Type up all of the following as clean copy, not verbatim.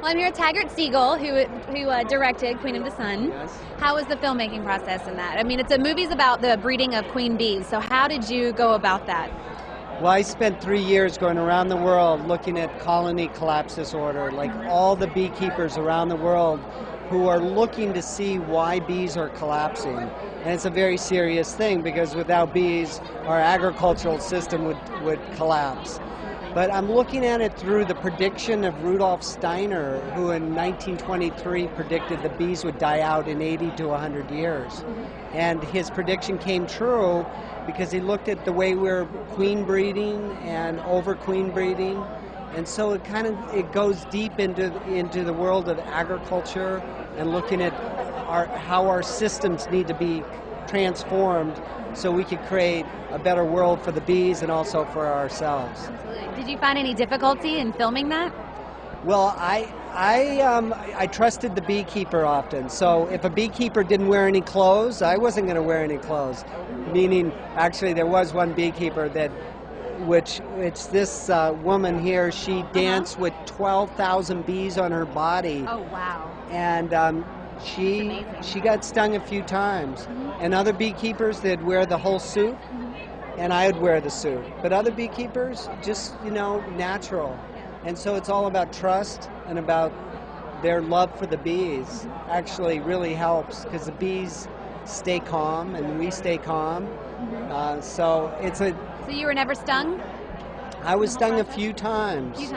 Well, I'm here with Taggart Siegel, who directed Queen of the Sun. Yes. How was the filmmaking process in that? I mean, it's a movie's about the breeding of queen bees, so how did you go about that? Well, I spent 3 years going around the world looking at colony collapse disorder, like all the beekeepers around the world who are looking to see why bees are collapsing. And it's a very serious thing because without bees, our agricultural system would collapse. But I'm looking at it through the prediction of Rudolf Steiner, who in 1923 predicted the bees would die out in 80 to 100 years. And his prediction came true because he looked at the way we're queen breeding and over queen breeding. And so it goes deep into the world of agriculture and looking at how our systems need to be transformed so we could create a better world for the bees and also for ourselves. Absolutely. Did you find any difficulty in filming that? Well, I trusted the beekeeper often. So if a beekeeper didn't wear any clothes, I wasn't going to wear any clothes. Meaning, actually, there was one beekeeper it's this woman here. She danced with 12,000 bees on her body. Oh, wow. And she got stung a few times. And other beekeepers, they'd wear the whole suit, and I would wear the suit. But other beekeepers, just, natural. And so it's all about trust and about their love for the bees. Actually really helps because the bees stay calm and we stay calm. So you were never stung? I was stung a few times.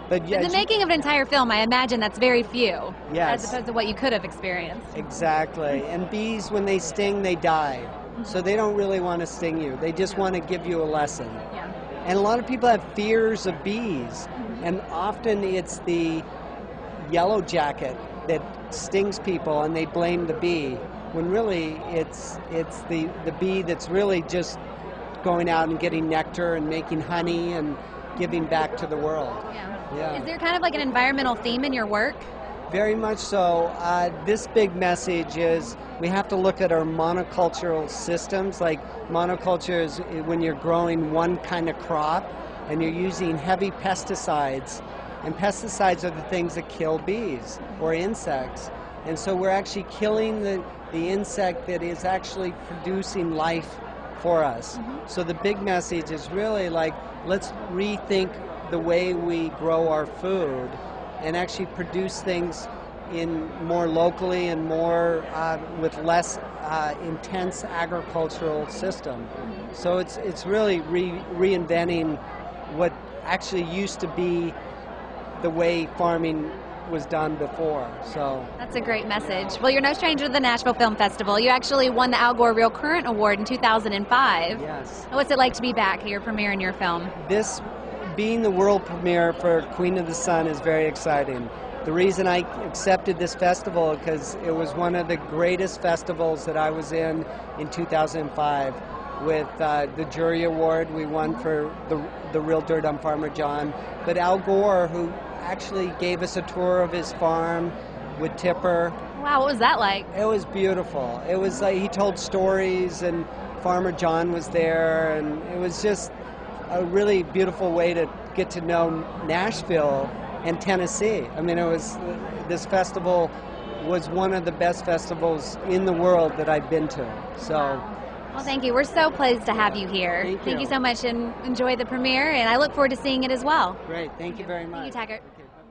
But in the making of an entire film, I imagine that's very few. Yes. As opposed to what you could have experienced. Exactly. And bees, when they sting, they die. So they don't really want to sting you. They just want to give you a lesson. Yeah. And a lot of people have fears of bees. And often it's the yellow jacket that stings people and they blame the bee. When really it's the bee that's really just going out and getting nectar and making honey and giving back to the world. Yeah. Is there kind of like an environmental theme in your work? Very much so. This big message is we have to look at our monocultural systems. Like monoculture is when you're growing one kind of crop and you're using heavy pesticides. And pesticides are the things that kill bees or insects. And so we're actually killing the insect that is actually producing life for us. So the big message is really like, let's rethink the way we grow our food and actually produce things in more locally and more with less intense agricultural system. So it's really reinventing what actually used to be the way farming was done before. So that's a great message. Well, you're no stranger to the Nashville Film Festival. You actually won the Al Gore Real Current Award in 2005. Yes. What's it like to be back here premiering your film? This being the world premiere for Queen of the Sun is very exciting. The reason I accepted this festival because it was one of the greatest festivals that I was in 2005. With the jury award we won for the Real Dirt on Farmer John. But Al Gore, who actually gave us a tour of his farm with Tipper. Wow, what was that like? It was beautiful. It was like he told stories and Farmer John was there, and it was just a really beautiful way to get to know Nashville and Tennessee. I mean, this festival was one of the best festivals in the world that I've been to. So. Well, thank you. We're so pleased to have you here. Thank you so much, and enjoy the premiere, and I look forward to seeing it as well. Great. Thank you very much. Thank you, Taggart. Okay, bye.